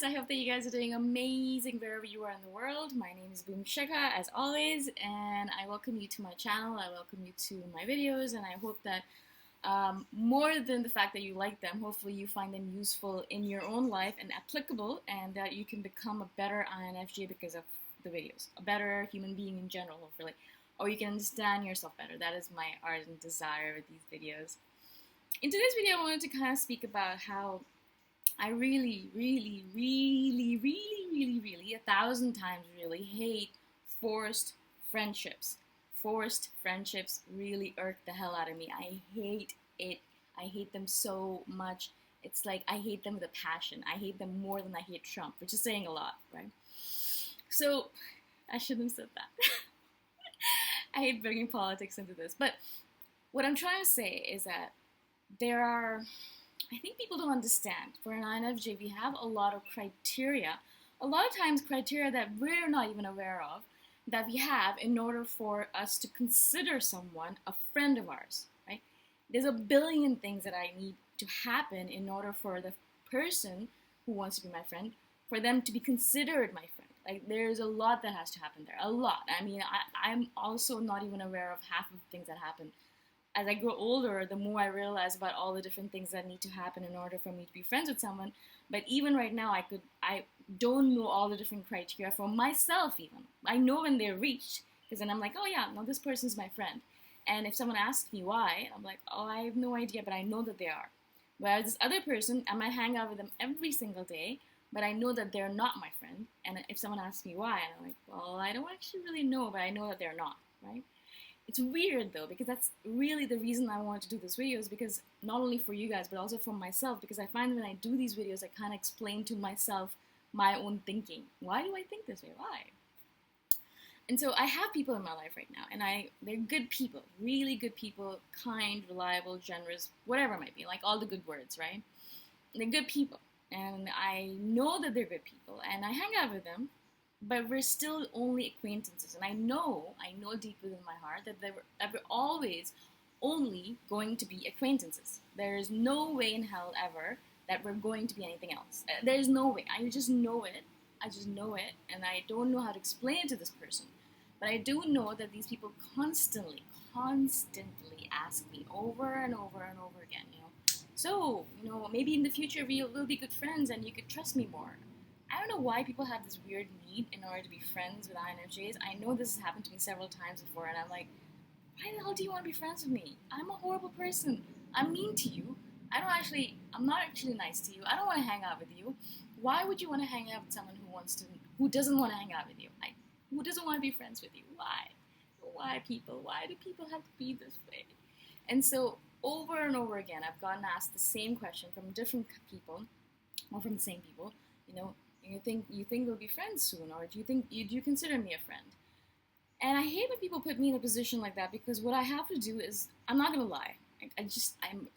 I hope that you guys are doing amazing wherever you are in the world. My name is Boom Sheka, as always, and I welcome you to my channel. I welcome you to my videos, and I hope that more than the fact that you like them, hopefully you find them useful in your own life and applicable, and that you can become a better INFJ because of the videos, a better human being in general, hopefully, or you can understand yourself better. That is my ardent desire with these videos. In today's video, I wanted to kind of speak about how I really, 1,000 times really hate forced friendships. Forced friendships really irk the hell out of me. I hate it. I hate them so much. It's like I hate them with a passion. I hate them more than I hate Trump, which is saying a lot, right? So, I shouldn't have said that. I hate bringing politics into this. But what I'm trying to say is that I think people don't understand. For an INFJ, we have a lot of criteria, a lot of times criteria that we're not even aware of, that we have in order for us to consider someone a friend of ours, right? There's a billion things that I need to happen in order for the person who wants to be my friend, for them to be considered my friend. Like, there's a lot that has to happen there, a lot. I mean, I'm also not even aware of half of the things that happen. As I grow older, the more I realize about all the different things that need to happen in order for me to be friends with someone. But even right now, I don't know all the different criteria for myself even. I know when they're reached, because then I'm like, oh yeah, now this person's my friend. And if someone asks me why, I'm like, oh, I have no idea, but I know that they are. Whereas this other person, I might hang out with them every single day, but I know that they're not my friend. And if someone asks me why, I'm like, well, I don't actually really know, but I know that they're not, right? It's weird though, because that's really the reason I wanted to do this video, is because not only for you guys, but also for myself, because I find when I do these videos, I kind of explain to myself my own thinking. Why do I think this way? Why? And so I have people in my life right now, and they're good people, really good people, kind, reliable, generous, whatever it might be, like all the good words, right? They're good people, and I know that they're good people, and I hang out with them, but we're still only acquaintances. And I know deep within my heart that we're always only going to be acquaintances. There is no way in hell ever that we're going to be anything else. There's no way. I just know it. And I don't know how to explain it to this person. But I do know that these people constantly ask me over and over and over again, So, maybe in the future we'll be good friends and you could trust me more. I don't know why people have this weird need in order to be friends with INFJs. I know this has happened to me several times before, and I'm like, why the hell do you want to be friends with me? I'm a horrible person. I'm mean to you. I'm not actually nice to you. I don't want to hang out with you. Why would you want to hang out with someone who doesn't want to hang out with you? Who doesn't want to be friends with you? Why? Why people? Why do people have to be this way? And so over and over again, I've gotten asked the same question from different people, or from the same people, you think we'll be friends soon, or do you consider me a friend? And I hate when people put me in a position like that, because what I have to do is, I'm not gonna lie. I'm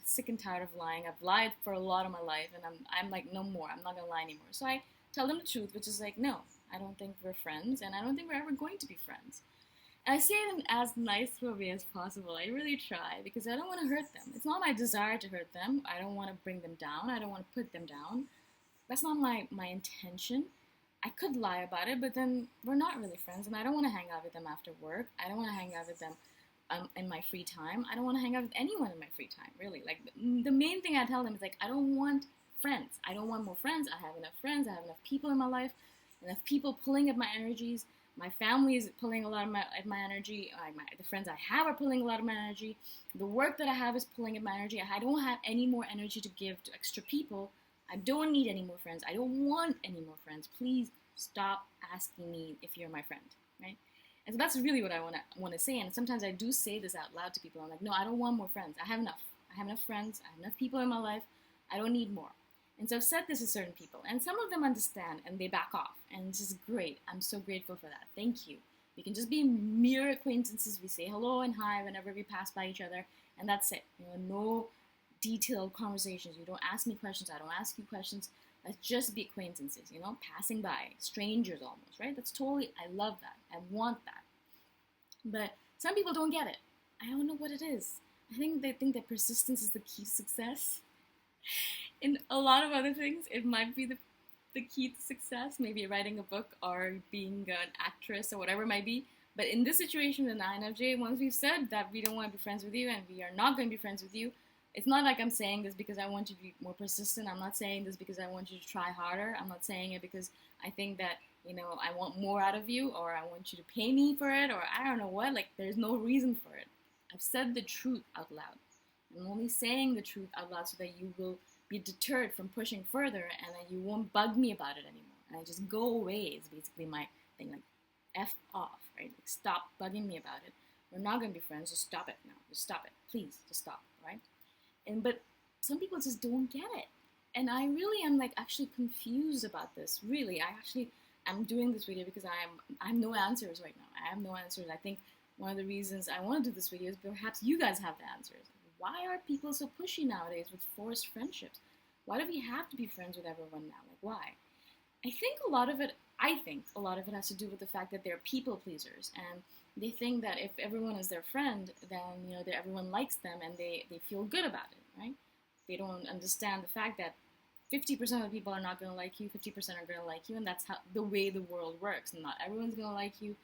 sick and tired of lying. I've lied for a lot of my life, and I'm like, no more. I'm not gonna lie anymore. So I tell them the truth, which is like, no, I don't think we're friends, and I don't think we're ever going to be friends. And I say it in as nice of a way as possible. I really try, because I don't want to hurt them. It's not my desire to hurt them. I don't want to bring them down. I don't want to put them down. That's not my intention. I could lie about it, but then we're not really friends, and I don't want to hang out with them after work. I don't want to hang out with them in my free time. I don't want to hang out with anyone in my free time, really. Like, the main thing I tell them is, like, I don't want friends. I don't want more friends. I have enough friends. I have enough people in my life, enough people pulling at my energies. My family is pulling a lot of my energy. The friends I have are pulling a lot of my energy. The work that I have is pulling at my energy. I don't have any more energy to give to extra people. I don't need any more friends. I don't want any more friends. Please stop asking me if you're my friend, right? And so that's really what I want to say. And sometimes I do say this out loud to people. I'm like, no, I don't want more friends. I have enough. I have enough friends. I have enough people in my life. I don't need more. And so I've said this to certain people, and some of them understand and they back off. And this is great. I'm so grateful for that. Thank you. We can just be mere acquaintances. We say hello and hi whenever we pass by each other, and that's it. No detailed conversations. You don't ask me questions. I don't ask you questions. Let's just be acquaintances, passing by, strangers almost, right? I love that. I want that. But some people don't get it. I don't know what it is. I think they think that persistence is the key to success. In a lot of other things, it might be the the key to success, maybe writing a book or being an actress or whatever it might be. But in this situation with an INFJ, once we've said that we don't want to be friends with you and we are not going to be friends with you, it's not like I'm saying this because I want you to be more persistent. I'm not saying this because I want you to try harder. I'm not saying it because I think that, I want more out of you, or I want you to pay me for it, or I don't know what. Like, there's no reason for it. I've said the truth out loud. I'm only saying the truth out loud so that you will be deterred from pushing further and that you won't bug me about it anymore. And I just go away is basically my thing. Like, F off, right? Like, stop bugging me about it. We're not going to be friends. Just stop it now. Just stop it. Please, just stop, right? But some people just don't get it. And I really am like actually confused about this. Really, I'm doing this video because I have no answers right now. I have no answers. I think one of the reasons I want to do this video is perhaps you guys have the answers. Why are people so pushy nowadays with forced friendships? Why do we have to be friends with everyone now? Like, why? I think a lot of it has to do with the fact that they're people pleasers, and they think that if everyone is their friend, then everyone likes them and they feel good about it, right? They don't understand the fact that 50% of the people are not going to like you, 50% are going to like you, and that's how the way the world works. Not everyone's going to like you.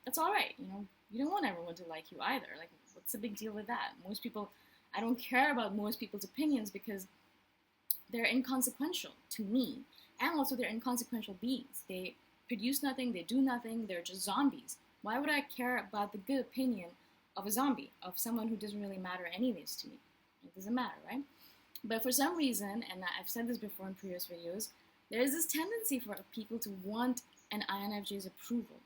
That's all right. You don't want everyone to like you either. Like, what's the big deal with that? Most people, I don't care about most people's opinions because they're inconsequential to me, and also they're inconsequential beings. They produce nothing, they do nothing, they're just zombies. Why would I care about the good opinion of a zombie, of someone who doesn't really matter anyways to me? It doesn't matter, right? But for some reason, and I've said this before in previous videos, there is this tendency for people to want an INFJ's approval.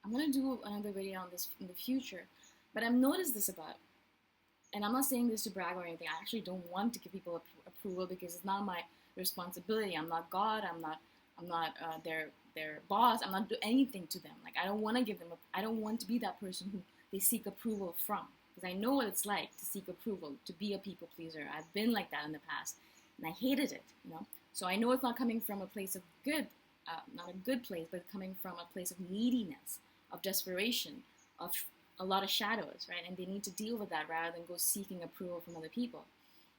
I'm going to do another video on this in the future, but I've noticed this about, and I'm not saying this to brag or anything, I actually don't want to give people approval because it's not my responsibility. I'm not God, I'm not their boss, I'm not doing anything to them. Like, I don't want to give them, I don't want to be that person who they seek approval from. Because I know what it's like to seek approval, to be a people pleaser. I've been like that in the past, and I hated it, So I know it's not coming from a place of good, not a good place, but coming from a place of neediness, of desperation, of a lot of shadows, right? And they need to deal with that rather than go seeking approval from other people.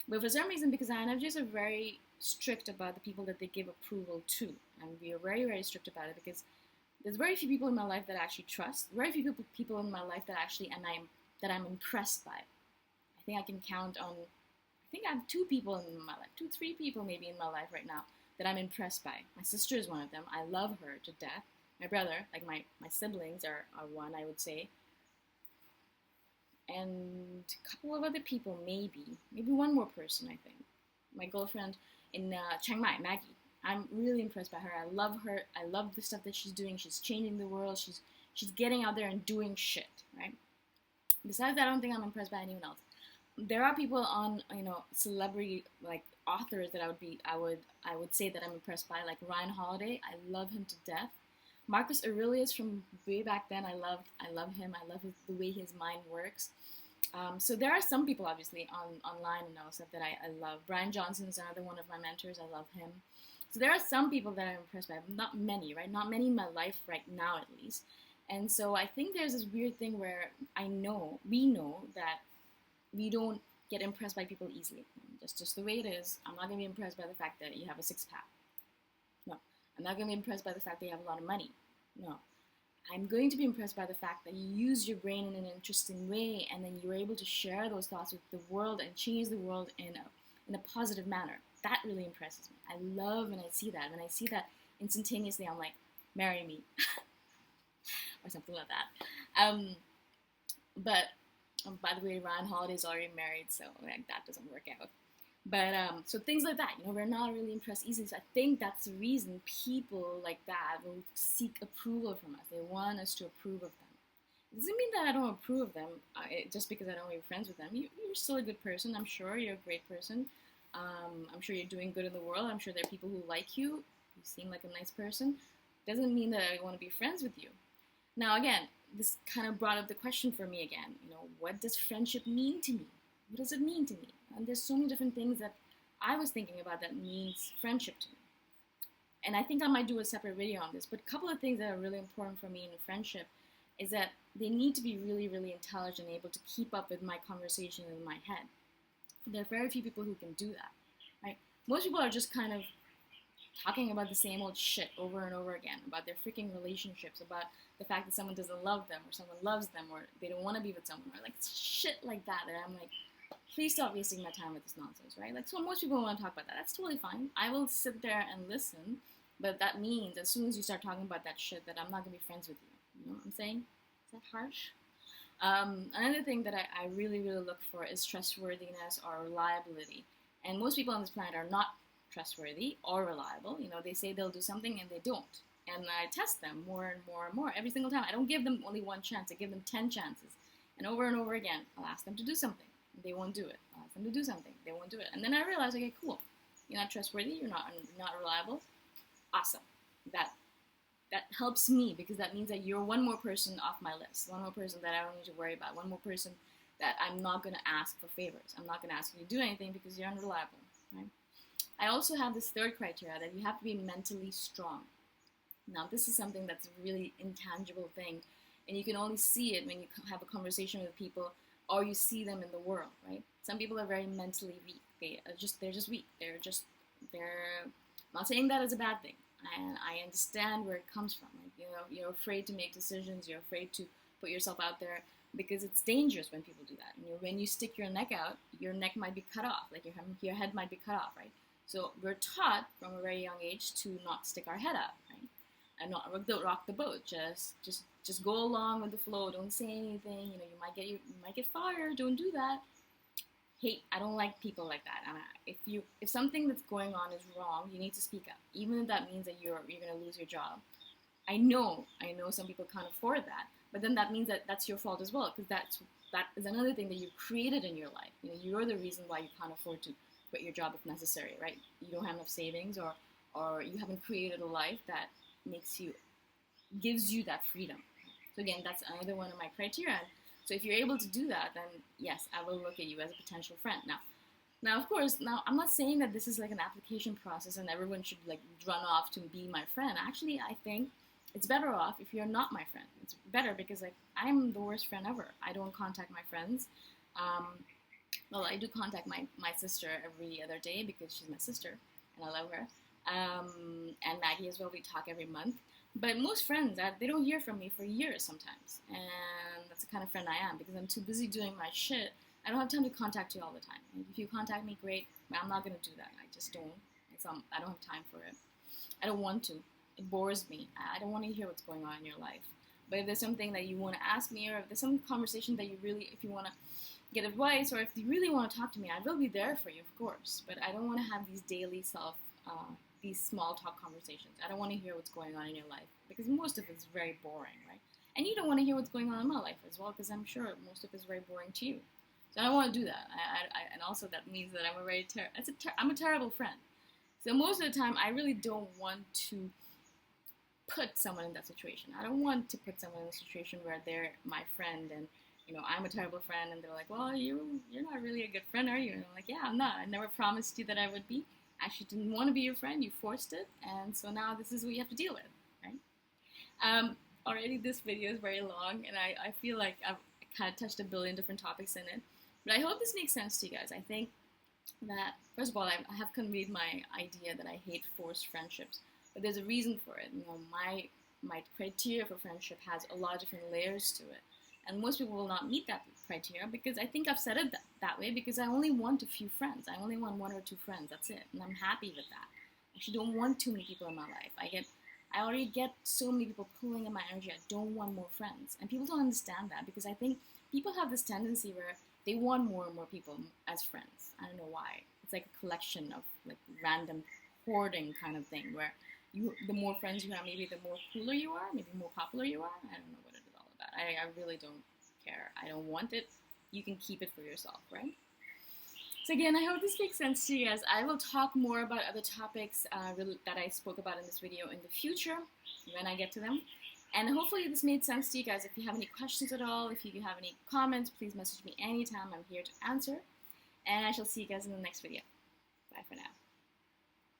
But for some reason, because INFJs are very strict about the people that they give approval to, and we are very, very strict about it because there's very few people in my life that I actually trust, very few people in my life that I'm impressed by. I think I can count on, I think I have 2 people in my life, 2, 3 people maybe in my life right now that I'm impressed by. My sister is one of them. I love her to death. My brother, like my siblings are one, I would say. And a couple of other people, maybe one more person, I think. My girlfriend in Chiang Mai, Maggie. I'm really impressed by her. I love her. I love the stuff that she's doing. She's changing the world. She's getting out there and doing shit, right? Besides that, I don't think I'm impressed by anyone else. There are people on, celebrity, like, authors that I would say that I'm impressed by, like Ryan Holiday. I love him to death. Marcus Aurelius from way back then, I love him. I love the way his mind works. So there are some people, obviously, online and all stuff that I love. Brian Johnson is another one of my mentors. I love him. So there are some people that I'm impressed by. Not many, right? Not many in my life right now, at least. And so I think there's this weird thing where we know that we don't get impressed by people easily. That's just the way it is. I'm not going to be impressed by the fact that you have a six-pack. No. I'm not going to be impressed by the fact that you have a lot of money. No. I'm going to be impressed by the fact that you use your brain in an interesting way and then you're able to share those thoughts with the world and change the world in a positive manner. That really impresses me. I love when I see that. When I see that instantaneously, I'm like, marry me. Or something like that. But by the way, Ryan Holiday's already married, so like, that doesn't work out. But so things like that, we're not really impressed easily. So I think that's the reason people like that will seek approval from us. They want us to approve of them. It doesn't mean that I don't approve of them just because I don't want to be friends with them. You're still a good person. I'm sure you're a great person. I'm sure you're doing good in the world. I'm sure there are people who like you. You seem like a nice person. Doesn't mean that I want to be friends with you. Now, again, this kind of brought up the question for me again. What does friendship mean to me? What does it mean to me? And there's so many different things that I was thinking about that means friendship to me. And I think I might do a separate video on this. But a couple of things that are really important for me in a friendship is that they need to be really, really intelligent and able to keep up with my conversation in my head. There are very few people who can do that, right? Most people are just kind of talking about the same old shit over and over again, about their freaking relationships, about the fact that someone doesn't love them, or someone loves them, or they don't want to be with someone, or like shit like that, and I'm like, please stop wasting my time with this nonsense, right? Like, so most people want to talk about that. That's totally fine. I will sit there and listen, but that means as soon as you start talking about that shit, that I'm not going to be friends with you. You know what I'm saying? Is that harsh? Another thing that I really, really look for is trustworthiness or reliability. And most people on this planet are not trustworthy or reliable. You know, they say they'll do something and they don't. And I test them more and more and more every single time. I don't give them only one chance. I give them 10 chances. And over again, I'll ask them to do something. They won't do it. I'll ask them to do something. They won't do it. And then I realize, okay, cool. You're not trustworthy. You're not reliable. Awesome. That helps me, because that means that you're one more person off my list. One more person that I don't need to worry about. One more person that I'm not going to ask for favors. I'm not going to ask you to do anything because you're unreliable. Right? I also have this third criteria, that you have to be mentally strong. Now, this is something that's a really intangible thing, and you can only see it when you have a conversation with people, or you see them in the world, right? Some people are very mentally weak. They're just weak. I'm not saying that is a bad thing, and I understand where it comes from. Like, you know, you're afraid to make decisions. You're afraid to put yourself out there, because it's dangerous when people do that. You know, when you stick your neck out, your neck might be cut off. Like your head might be cut off, right? So we're taught from a very young age to not stick our head out, right? And not rock the boat. Just go along with the flow. Don't say anything. You know, you might get fired. Don't do that. I don't like people like that. And if something that's going on is wrong, you need to speak up, even if that means that you're gonna lose your job. I know some people can't afford that, but then that means that that's your fault as well, because that is another thing that you've created in your life. You know, you're the reason why you can't afford to quit your job if necessary, right? You don't have enough savings, or you haven't created a life that gives you that freedom. So again, that's another one of my criteria. So if you're able to do that, then yes, I will look at you as a potential friend. Now, of course, I'm not saying that this is like an application process and everyone should like run off to be my friend. Actually, I think it's better off if you're not my friend. It's better because like I'm the worst friend ever. I don't contact my friends. Well, I do contact my sister every other day because she's my sister and I love her. And Maggie as well. We talk every month. But most friends, they don't hear from me for years sometimes. And that's the kind of friend I am, because I'm too busy doing my shit. I don't have time to contact you all the time. And if you contact me, great. But I'm not going to do that. I just don't. I don't have time for it. I don't want to. It bores me. I don't want to hear what's going on in your life. But if there's something that you want to ask me, or if there's some conversation that if you want to get advice, or if you really want to talk to me, I will be there for you, of course. But I don't want to have these daily these small talk conversations. I don't want to hear what's going on in your life, because most of it's very boring, right? And you don't want to hear what's going on in my life as well, because I'm sure most of it's very boring to you. So I don't want to do that. And also that means that I'm a terrible friend. So most of the time, I really don't want to put someone in that situation. I don't want to put someone in a situation where they're my friend and, you know, I'm a terrible friend, and they're like, well, you're not really a good friend, are you? And I'm like, yeah, I'm not. I never promised you that I would be. I actually didn't want to be your friend. You forced it, and so now this is what you have to deal with, right? Already this video is very long, and I feel like I've kind of touched a billion different topics in it. But I hope this makes sense to you guys. I think that, first of all, I have conveyed my idea that I hate forced friendships, but there's a reason for it. You know, my criteria for friendship has a lot of different layers to it. And most people will not meet that criteria, because I think I've said it that way because I only want a few friends. I only want one or two friends. That's it. And I'm happy with that. I actually don't want too many people in my life. I already get so many people pulling in my energy. I don't want more friends. And people don't understand that, because I think people have this tendency where they want more and more people as friends. I don't know why. It's like a collection of like random hoarding kind of thing, where the more friends you have, maybe the more cooler you are, maybe more popular you are. I don't know what it is all about. I really don't care. I don't want it. You can keep it for yourself, right? So again, I hope this makes sense to you guys. I will talk more about other topics that I spoke about in this video in the future, when I get to them. And hopefully this made sense to you guys. If you have any questions at all, if you have any comments, please message me anytime. I'm here to answer. And I shall see you guys in the next video. Bye for now.